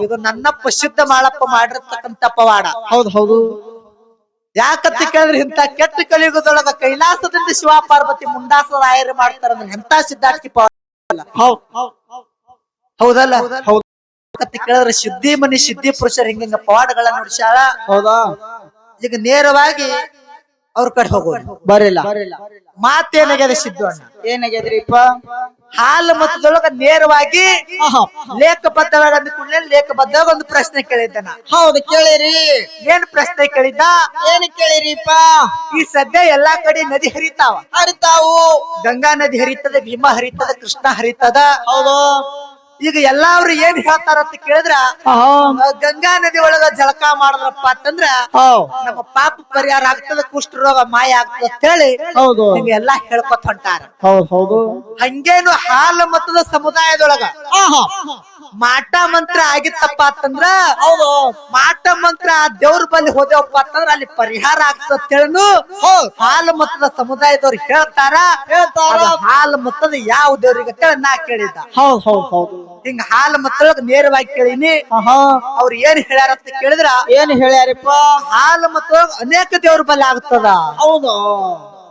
ಇದು ನನ್ನ ಪ್ರಸಿದ್ಧ ಮಾಳಪ್ಪ ಮಾಡಿರ್ತಕ್ಕಂಥ ಪವಾಡ ಹೌದು ಯಾಕಂತ ಕೇಳಿದ್ರೆ ಇಂತ ಕೆಟ್ಟ ಕಲಿಯುಗದೊಳಗ ಕೈಲಾಸದಿಂದ ಶಿವ ಪಾರ್ವತಿ ಮುಂಡಾಸದ ಆಯರು ಮಾಡ್ತಾರಂದ್ರೆ ಎಂತ ಸಿದ್ಧಾರ್ಥಿ ಪವಾಡ ಹೌದಲ್ಲ ಅಂತ ಕೇಳಿದ್ರೆ ಸಿದ್ಧಿ ಮನಿ ಸಿದ್ಧಿ ಪುರುಷರು ಹಿಂಗ ಪವಾಡಗಳನ್ನ ನುಡಿಸ್ಯಾಳ ಹೌದಾ ಈಗ ನೇರವಾಗಿ ಅವ್ರ ಕಡೆ ಹೋಗೋದು ಬರಿಲ್ಲ ಮಾತೇನಾಗ್ಯದ ಸಿದ್ದಣ್ಣ ಏನಾಗ್ಯದ್ರಿಪ್ಪ ಹಾಲು ಮತದೊಳಗ ನೇರವಾಗಿ ಲೇಖಬದ್ಧವಾಗಿ ಅಂದ್ಕೊಂಡ್ರೆ ಲೇಖಬದ್ಧವಾಗ ಒಂದು ಪ್ರಶ್ನೆ ಕೇಳಿದ್ದಾನ ಹೌದು ಕೇಳಿರಿ ಏನ್ ಪ್ರಶ್ನೆ ಕೇಳಿದ್ದ ಏನ್ ಕೇಳಿರಿಪ್ಪ ಈ ಸದ್ಯ ಎಲ್ಲಾ ಕಡೆ ನದಿ ಹರಿತಾವ ಹರಿತಾವು ಗಂಗಾ ನದಿ ಹರಿತದ ಭೀಮಾ ಹರಿತದ ಕೃಷ್ಣ ಹರಿತದ ಹೌದು ಈಗ ಎಲ್ಲಾರು ಏನ್ ಹೇಳ್ತಾರ ಅಂತ ಕೇಳಿದ್ರ ಗಂಗಾ ನದಿ ಒಳಗ ಜಳಕ ಮಾಡಿದ್ರಪ್ಪ ಅಂತಂದ್ರ ನಮ್ಮ ಪಾಪ ಪರಿಹಾರ ಆಗ್ತದ ಕುಷ್ಠ ರೋಗ ಮಾಯ ಆಗ್ತದ ಅಂತ ಹೇಳಿ ಹೌದು ಎಲ್ಲಾ ಹೇಳ್ಕೊತ ಹೊಂಟಾರ ಹೌದು ಹಂಗೇನು ಹಾಲು ಮತದ ಸಮುದಾಯದೊಳಗ ಮಾಟ ಮಂತ್ರ ಆಗಿತ್ತಪ್ಪ ಅಂತಂದ್ರ ಹೌದು ಮಾಟ ಮಂತ್ರ ಆ ದೇವ್ರ ಬಲ್ಲಿ ಹೋದೇವಪ್ಪ ಅಂತಂದ್ರ ಅಲ್ಲಿ ಪರಿಹಾರ ಆಗ್ತದ ಅಂತ ಹೇಳನು ಹಾಲು ಮತದ ಸಮುದಾಯದವ್ರು ಹೇಳ್ತಾರ ಹಾಲು ಮತದ ಯಾವ ದೇವ್ರಿಗೆ ಅಂತ ಹೇಳಿ ನಾ ಕೇಳಿದ್ದ ಹೌದು ಹಿಂಗ ಹಾಲು ಮತ್ತೊಳಗ ನೇರವಾಗಿ ಕೇಳಿನಿ ಅವ್ರು ಏನ್ ಹೇಳ್ಯಾರ ಅಂತ ಕೇಳಿದ್ರ ಏನ್ ಹೇಳ್ಯಾರಪ್ಪ ಹಾಲು ಮತ್ತೊಳಗ ಅನೇಕ ದೇವ್ರ ಬಲ್ಲಿ ಆಗ್ತದ ಹೌದು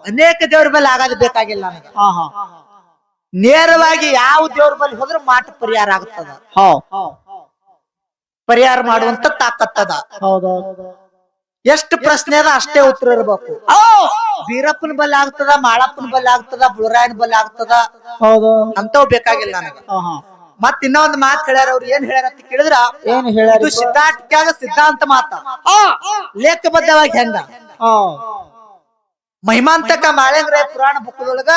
ಅನೇಕ ದೇವ್ರ ಬಲ್ಲಿ ಆಗೋದ್ ಬೇಕಾಗಿಲ್ಲ ನನಗೆ ನೇರವಾಗಿ ಯಾವ ದೇವ್ರ ಬಲ್ಲಿ ಹೋದ್ರೆ ಮಾಟ ಪರಿಹಾರ ಆಗ್ತದ ಪರಿಹಾರ ಮಾಡುವಂತ ತಾಕತ್ತದ ಹೌದು ಎಷ್ಟು ಪ್ರಶ್ನೆ ಅದ ಅಷ್ಟೇ ಉತ್ತರ ಇರ್ಬೇಕು ಬೀರಪ್ಪನ ಬಲ್ಲಿ ಆಗ್ತದ ಮಾಳಪ್ಪನ ಬಲ್ಲಿ ಆಗ್ತದ ಬುಳರಾಯನ ಬಲ್ಲಿ ಆಗ್ತದ ಹೌದು ಅಂತವ್ ಬೇಕಾಗಿಲ್ಲ ನನಗ ಮತ್ ಇನ್ನೊಂದ್ ಮಾತು ಹೇಳ್ಯಾರ ಅವ್ರು ಏನ್ ಹೇಳ್ಯಾರ ಅಂತ ಕೇಳಿದ್ರ ಏನ್ ಹೇಳ್ಯಾರ ಇದು ಸಿದ್ಧಾರ್ಥ್ಯಾಗ ಸಿದ್ಧಾಂತ ಮಾತ ಲೇಖಬದ್ಧವಾಗಿ ಹೆಂಗ ಮಹಿಮಾಂತಕ ಮಾಳೇಂದ್ರಾಯ ಪುರಾಣ ಬುಕ್ಕದೊಳಗ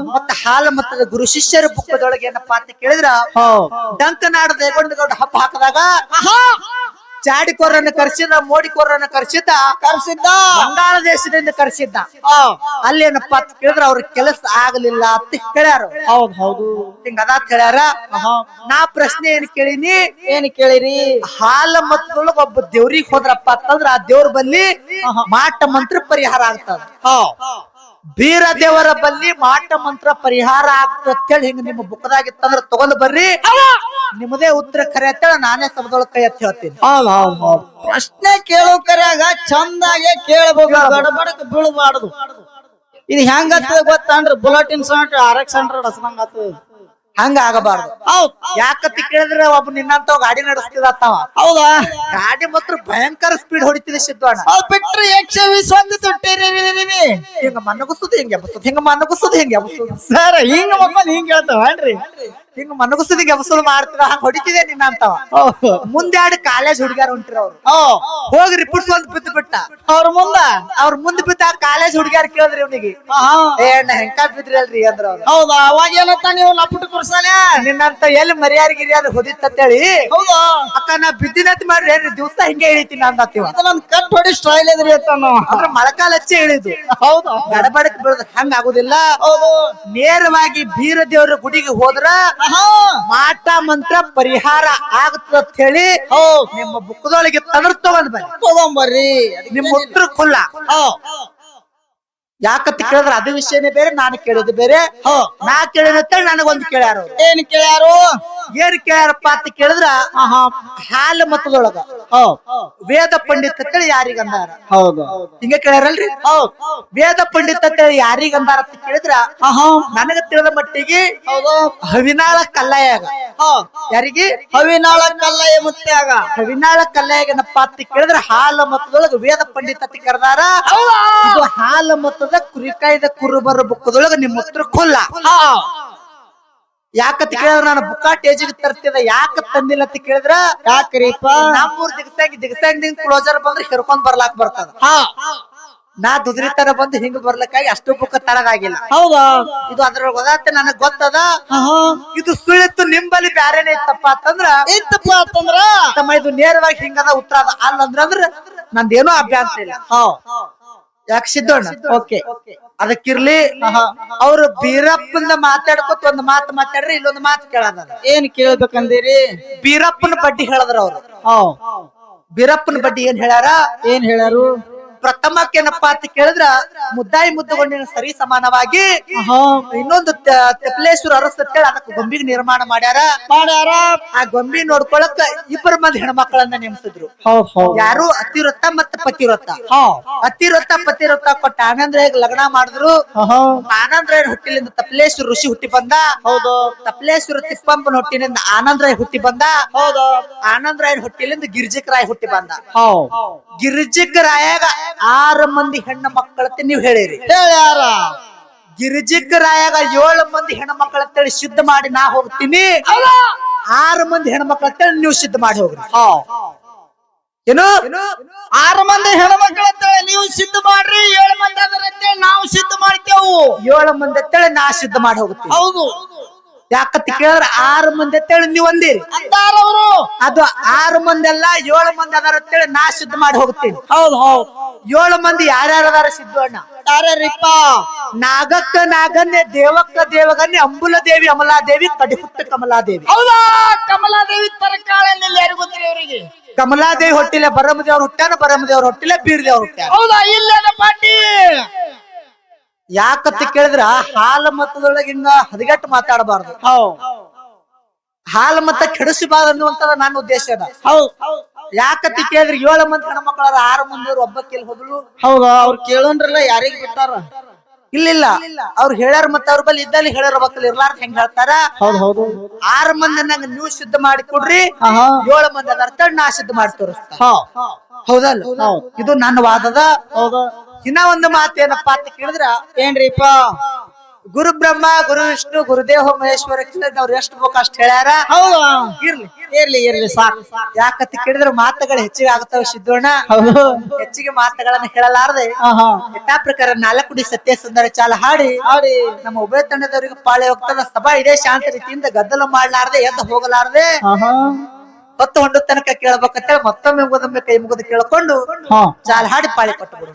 ಮತ್ತ ಹಾಲು ಮತ್ತದ ಗುರು ಶಿಷ್ಯರ ಬುಕ್ಕದೊಳಗ ಏನಪ್ಪಾ ಅಂತ ಕೇಳಿದ್ರ ಡಂಕನಾಡ ದೇಗೊಂಡಗೌಡ ಹಬ್ಬ ಹಾಕದಾಗ ಚಾಡಿಕೋರನ್ನ ಕರ್ಸಿದ ಮೋಡಿಕೋರನ್ನ ಕರ್ಸಿದ್ದ ಬಂಗಾಳ ದೇಶದಿಂದ ಕರ್ಸಿದ್ದ ಅಲ್ಲಿ ಏನಪ್ಪಾ ಅಂತ ಕೇಳಿದ್ರ ಅವ್ರ ಕೆಲಸ ಆಗಲಿಲ್ಲ ಅಂತ ಹೇಳ್ಯಾರ ಹೌದು ಹಿಂಗ ಅದಾತ್ ಹೇಳ್ಯಾರ ನಾ ಪ್ರಶ್ನೆ ಏನ್ ಕೇಳಿನಿ ಏನ್ ಕೇಳಿರಿ ಹಾಲ ಮತ್ತದೊಳಗ ಒಬ್ಬ ದೇವ್ರಿಗೆ ಹೋದ್ರಪ್ಪ ಅಂತಂದ್ರ ಆ ದೇವ್ರ ಬಲ್ಲಿ ಮಾಟ ಮಂತ್ರ ಪರಿಹಾರ ಆಗ್ತದ ಬೀರ ದೇವರ ಬಲ್ಲಿ ಮಾಟ ಮಂತ್ರ ಪರಿಹಾರ ಆಗ್ತದ ಅಂತೇಳಿ ಹಿಂಗ ನಿಮ್ಮ ಬುಕ್ದಾಗಿತ್ತಂದ್ರ ತಗೊಂಡ್ ಬರ್ರಿ ನಿಮ್ಮದೇ ಉತ್ತರ ಖರೆ ಅಂತೇಳಿ ನಾನೇ ಸಭದೊಳಗ ಕೈ ಎತ್ತಿ ಹೇಳ್ತೀನಿ ಪ್ರಶ್ನೆ ಕೇಳೋ ಕರ್ಯಾಗ ಚಂದಾಗೆ ಕೇಳಬಹುದು ಗಡಬಡಕ್ ಬೀಳಬಾರದು ಇದು ಹೆಂಗತ್ತ ಗೊತ್ತಂದ್ರ ಬುಲೆಟಿನ್ ಸೆಂಟ್ RX 100 ಹಸದಂಗ ಆತದ ಹಂಗ ಆಗಬಾರ್ದು ಯಾಕಂತ ಕೇಳಿದ್ರೆ ಒಬ್ಬ ನಿನ್ನಂತ ಗಾಡಿ ನಡೆಸ್ತಿದತ್ತವ ಹೌದಾ ಗಾಡಿ ಮಾತ್ರ ಭಯಂಕರ ಸ್ಪೀಡ್ ಹೊಡಿತಿದೆ ಸಿದ್ದಣ್ಣ ಬಿಟ್ರೆ 120 ತೊಟ್ಟಿರಿ ಹಿಂಗ ಮನಗುಸುದು ಹಿಂಗ ಎಬಸುದು ಹಿಂಗ ಮನಗುಸುದು ಹಿಂಗ ಎಬಸುದು ಸರ್ ಹಿಂಗ ಮಕ್ಕಳು ಹಿಂಗ ಹೇಳ್ತಾವನ್ರಿ ಹಿಂಗ ಮನಗುಸುದು ಎಬಸುದು ಮಾಡ್ತಿದ ಹಂಗ ಹೊಡಿತಿದೆ ನಿನ್ನಂತವ ಮುಂದೆ ಎರಡು ಕಾಲೇಜ್ ಹುಡುಗ್ಯಾರ ಹೊಂಟಿರ ಅವ್ರು ಹೋಗಿ ರಿಪೋರ್ಟ್ಸ್ ಒಂದ್ ಬಿದ್ದು ಬಿಟ್ಟ ಅವ್ರ ಮುಂದ್ ಬಿದ್ದ ಕಾಲೇಜ್ ಹುಡುಗ್ಯಾರ ಕೇಳಿದ್ರಿ ಇವ್ನಿಗೆ ಏಣ್ಣ ಹೆಂಕ ಬಿದ್ರಿ ಅಲ್ರಿ ಅಂದ್ರ ಅವ್ರು ಹೌದಾ ಅವಾಗ ಏನಂತ ನೀವು ಲಪುಟ್ ಕುರ್ಸಾಲೆ ನಿನ್ನಂತ ಎಲ್ಲಿ ಮರ್ಯಾರಿ ಗಿರಿಯಾದ ಹೊದಿತ್ತಂತೇಳಿ ಹೌದಾ ಅಕ್ಕ ನಾ ಬಿದ್ದಿನತ್ ಮಾಡ್ರಿ ಏನ್ರಿ ದಿವಸ ಹಿಂಗೆ ಇಳಿತೀನಿ ಅಂದತ್ತೀವ ನನ್ ಕಟ್ ಹೊಡಿ ಸ್ಟೈಲ್ ಇದ್ರಿ ಅಂತ ಅಂದ್ರೆ ಮಳಕಾಲ ಹಚ್ಚಿ ಇಳಿದು ಹೌದಾ ಗಡಬಡಕ್ ಬೀಳದ ಹಂಗ ಆಗುದಿಲ್ಲ ಹೌದು ನೇರವಾಗಿ ಬೀರ ದೇವ್ರ ಗುಡಿಗೆ ಹೋದ್ರ ಮಾಟ ಮಂತ್ರ ಪರಿಹಾರ ಆಗುತ್ತ ಅಂತ ಹೇಳಿ ನಿಮ್ಮ ಬುಕ್ಕದೊಳಗೆ ತಗರ್ ತಗೊಂಡ್ ಬನ್ನಿ ತಗೊಂಬರ್ರಿ ನಿಮ್ಮ ಉತ್ತರ ಖುಲ್ಲ ಯಾಕಂತ ಕೇಳಿದ್ರೆ ಅದು ವಿಷಯನೇ ಬೇರೆ ನಾನು ಕೇಳಿದ್ದು ಬೇರೆ ನಾ ಕೇಳಿದ ನನಗೊಂದು ಕೇಳ್ಯಾರ ಏನ್ ಕೇಳ್ಯಾರು ಏನ್ ಕೇಳ್ಯಾರಪ್ಪ ಅಂತ ಕೇಳಿದ್ರ ಹಾಲು ಮತದೊಳಗ ವೇದ ಪಂಡಿತ ಅಂತೇಳಿ ಯಾರಿಗಂದಾರ ಹೌದು ಹಿಂಗ ಕೇಳ್ಯಾರಲ್ರಿ ವೇದ ಪಂಡಿತ ಅಂತೇಳಿ ಯಾರಿಗಂದಾರ ಅಂತ ಕೇಳಿದ್ರ ನನಗ ತಿಳಿದ ಮಟ್ಟಿಗೆ ಹವಿನಾಳ ಕಲ್ಲಯ್ಯಾಗ ಯಾರಿಗೆ ಹವಿನಾಳ ಕಲ್ಲಯ್ಯ ಮುತ್ಯಾಗ ಹವಿನಾಳ ಕಲ್ಲಯ್ಯಗನಪ್ಪ ಅಂತ ಕೇಳಿದ್ರ ಹಾಲು ಮತದೊಳಗ ವೇದ ಪಂಡಿತ ಅಂತ ಕರೆದಾರ ಇದು ಹಾಲು ಮತದ ಕುರಿಕಾಯ್ದ ಕುರುಬರ ಬುಕ್ಕದೊಳಗ ನಿಮ್ಮ ಉತ್ತರ ಖುಲ್ಲ ಯಾಕಂತ ಕೇಳಿದ್ರ ನಾನು ಬುಕ್ಕಾ ಟೇಜಿಗೆ ತರ್ತಿದ ಯಾಕ ತಂದಿಲ್ಲ ಅಂತ ಕೇಳಿದ್ರ ಯಾಕ್ರಿಪ್ಪ ನಮ್ಮೂರ್ ದಿಗಸಾಗಿ ಕ್ಲೋಸರ್ ಬಂದ್ರೆ ಹಿರ್ಕೊಂಡ್ ಬರ್ಲಾಕ್ ಬರ್ತದ ನಾ ದುದ್ರಿ ತರ ಬಂದು ಹಿಂಗ್ ಬರ್ಲಕ್ಕಾಗಿ ಅಷ್ಟು ಬುಕ್ಕ ತಳಗಾಗಿಲ್ಲ ಹೌದಾ ಇದು ಅದ್ರೊಳಗ ಓದಾತ ನನಗ್ ಗೊತ್ತದ ಇದು ಸುಳಿತು ನಿಂಬಲ್ಲಿ ಬ್ಯಾರೇನೆ ಇತ್ತಪ್ಪ ಅಂತಂದ್ರ ಇತ್ತಪ್ಪ ಅಂತಂದ್ರ ತಮ್ಮ ಇದು ನೇರವಾಗಿ ಹಿಂಗದ ಉತ್ತರ ಅದ ಅಲ್ಲಂದ್ರ ನಂದೇನೋ ಅಭ್ಯಾಸ ಇಲ್ಲ ಯಾಕೆ ಸಿದ್ದೋಣ ಓಕೆ ಅದಕ್ಕಿರ್ಲಿ ಅವ್ರು ಬೀರಪ್ಪನ ಮಾತಾಡ್ಕೊತ ಒಂದ್ ಮಾತು ಮಾತಾಡ್ರಿ ಇಲ್ಲೊಂದು ಮಾತು ಕೇಳದ ಏನ್ ಕೇಳ್ಬೇಕಂದಿರಿ ಬೀರಪ್ಪನ ಬಡ್ಡಿ ಹೇಳದ್ರ ಅವ್ರು ಬೀರಪ್ಪನ ಬಡ್ಡಿ ಏನ್ ಹೇಳ್ಯಾರು ಪ್ರಥಮಕ್ಕೇನಪ್ಪ ಅಂತ ಕೇಳಿದ್ರ ಮುದ್ದಾಯಿ ಮುದ್ದುಗೊಂಡಿನ ಸರಿ ಸಮಾನವಾಗಿ ಇನ್ನೊಂದು ತೆಪ್ಲೇಶ್ವರ ಅರಸ್ತೇಳಿ ಅದಕ್ಕೆ ಗೊಂಬಿಗೆ ನಿರ್ಮಾಣ ಮಾಡ್ಯಾರ ಆ ಗೊಂಬಿ ನೋಡ್ಕೊಳಕ್ ಇಬ್ಬರು ಮಂದಿ ಹೆಣ್ಮಕ್ಳನ್ನ ನೇಮಿಸಿದ್ರು ಯಾರು ಅತಿವೃತ್ತ ಮತ್ತ ಪತಿವ್ರತ ಪತಿವ್ರತ ಕೊಟ್ಟ ಆನಂದ್ರಾಯಗ್ ಲಗ್ನ ಮಾಡಿದ್ರು ಆನಂದ್ರಾಯ ಹುಟ್ಟಿಲಿಂದ ತಪ್ಲೇಶ್ವರ ಋಷಿ ಹುಟ್ಟಿ ಬಂದ ತಪ್ಲೇಶ್ವರ ತಿಪ್ಪಂಪನ ಹುಟ್ಟಿನಿಂದ ಆನಂದ್ರಾಯ ಹುಟ್ಟಿ ಬಂದ ಆನಂದ್ರಾಯನ ಹುಟ್ಟಿಲಿಂದ ಗಿರ್ಜಿಕರಾಯ ಹುಟ್ಟಿ ಬಂದ ಗಿರ್ಜಿಕರಾಯಾಗ 6 ಮಂದಿ ಹೆಣ್ಣು ಮಕ್ಕಳತ್ತೆ ನೀವ್ ಹೇಳಿರಿ ಹೇಳ್ಯಾರ ಗಿರಿಜಿಕ್ಕರಾಯಾಗ 7 ಮಂದಿ ಹೆಣ್ಣು ಮಕ್ಕಳಂತೇಳಿ ಸಿದ್ಧ ಮಾಡಿ ನಾ ಹೋಗ್ತೀನಿ 6 ಮಂದಿ ಹೆಣ್ಣು ಮಕ್ಕಳಂತೇಳಿ ನೀವು ಸಿದ್ಧ ಮಾಡಿ ಹೋಗ್ರಿ ಏನು 6 ಮಂದಿ ಹೆಣ್ಮಕ್ಳಂತೇಳಿ ನೀವು ಸಿದ್ಧ ಮಾಡ್ರಿ 7 ಮಂದಿ ಅದರಂತೇಳಿ ನಾವು ಸಿದ್ಧ ಮಾಡ್ತೇವು 7 ಮಂದಿ ಅಂತೇಳಿ ನಾ ಸಿದ್ಧ ಮಾಡಿ ಹೋಗ್ತೀನಿ ಹೌದು ಯಾಕಂತ ಕೇಳಿದ್ರೆ 6 ಮಂದಿ ಅಂತೇಳಿ ನೀವು ಅಂದಿರಿ ಅಂತಾರವ್ರು ಅದು 6 ಮಂದಿ ಅಲ್ಲ 7 ಮಂದಿ ಅದಾರ ಅಂತೇಳಿ ನಾ ಸಿದ್ಧ ಮಾಡಿ ಹೋಗ್ತೀನಿ ಹೌದು 7 ಮಂದಿ ಯಾರ್ಯಾರ ಅದಾರ ಸಿದ್ದು ಅಣ್ಣ ಯಾರ್ಯಾರಿಪ್ಪ ನಾಗಕ್ಕ ನಾಗನ್ಯ ದೇವಕ್ಕ ದೇವಗನ್ಯ ಅಂಬುಲ ದೇವಿ ಅಮಲಾದೇವಿ ಕಡಿಹುಟ್ಟ ಕಮಲಾದೇವಿ ಹೌದಾ ಕಮಲಾದೇವಿ ತರಕಾಳಲ್ಲಿ ಯಾರು ಗೊತ್ತಿರಿ ಅವರಿಗೆ ಕಮಲಾದೇವಿ ಹೊಟ್ಟಿಲೆ ಬರಮದೇವ್ರ ಹುಟ್ಟಾನ ಬರಮದೇವ್ರ ಹೊಟ್ಟಿಲೆ ಬೀರ್ದೇವ್ರ ಹುಟ್ಟಾನ ಹೌದಾ ಇಲ್ಲದ ಪಾಟಿ ಯಾಕಂತ ಕೇಳಿದ್ರ ಹಾಲು ಮತದೊಳಗೆ ಹಿಂಗ ಹದಗೆಟ್ಟು ಮಾತಾಡಬಾರ್ದು ಹಾಲು ಮತ ಕೆಡಿಸಬಾರ್ದು ಅನ್ನುವಂತದ ನನ್ನ ಉದ್ದೇಶ ಅದ ಯಾಕಂತ ಕೇಳಿದ್ರೆ 7 ಮಂದಿ ಹೆಣ್ಮಕ್ಳಾರ 6 ಮಂದಿಯವ್ರು ಒಬ್ಬಕ್ಕೆಲ್ಲಿ ಹೋದ್ರು ಹೌದಾ ಅವ್ರು ಕೇಳೋನ್ರಲ್ಲ ಯಾರಿಗ್ ಬಿಟ್ಟಾರ ಇಲ್ಲ ಅವ್ರು ಹೇಳ್ಯಾರ ಮತ್ತ ಅವ್ರ ಬಲ್ಲಿ ಇದ್ದಲ್ಲಿ ಹೇಳ್ಯಾರ ಬಕ್ಕಲ್ ಇರ್ಲಾರ್ದ ಹೆಂಗ್ ಹೇಳ್ತಾರ 6 ಮಂದಿ ನಂಗ ನೀವು ಸಿದ್ಧ ಮಾಡಿ ಕೊಡ್ರಿ 7 ಮಂದಿ ಅದಾರ ನಾ ಸಿದ್ಧ ಮಾಡಿ ತೋರಿಸ್ತಾ ಹೌದಲ್ಲ ಇದು ನನ್ನ ವಾದದ ಇನ್ನ ಒಂದು ಮಾತೇನಪ್ಪಾ ಅಂತ ಕೇಳಿದ್ರ ಏನ್ರಿಪ್ಪ ಗುರು ಬ್ರಹ್ಮ ಗುರು ವಿಷ್ಣು ಗುರುದೇವ ಮಹೇಶ್ವರ ಅವ್ರು ಎಷ್ಟು ಬೇಕು ಅಷ್ಟ್ ಹೇಳ್ಯಾರ ಹೌದಾ ಇರ್ಲಿ ಸಾಕು ಯಾಕಂತ ಕೇಳಿದ್ರೆ ಮಾತುಗಳು ಹೆಚ್ಚಿಗೆ ಆಗ್ತಾವ ಸಿದ್ದೋಣ ಹೆಚ್ಚಿಗೆ ಮಾತುಗಳನ್ನ ಹೇಳಲಾರದೆ ಯಥಾ ಪ್ರಕಾರ 4 ಕುಡಿ ಸತ್ಯ ಸುಂದರ ಚಾಲ ಹಾಡಿ ನಮ್ಮ ಉಭಯ ತಂಡದವರಿಗೆ ಪಾಳೆ ಹೋಗ್ತದ ಸಭಾ ಇದೇ ಶಾಂತ ರೀತಿಯಿಂದ ಗದ್ದಲ ಮಾಡ್ಲಾರ್ದೆ ಎದ್ದು ಹೋಗಲಾರದೆ ಹೊತ್ತು ಹೊಂಡ ತನಕ ಕೇಳ್ಬೇಕಂತೇಳಿ ಮತ್ತೊಮ್ಮೆ ಕೈ ಮುಗಿದು ಕೇಳ್ಕೊಂಡು ಚಾಲ ಹಾಡಿ ಪಾಳೆ ಕೊಟ್ಟು ಬಿಡು.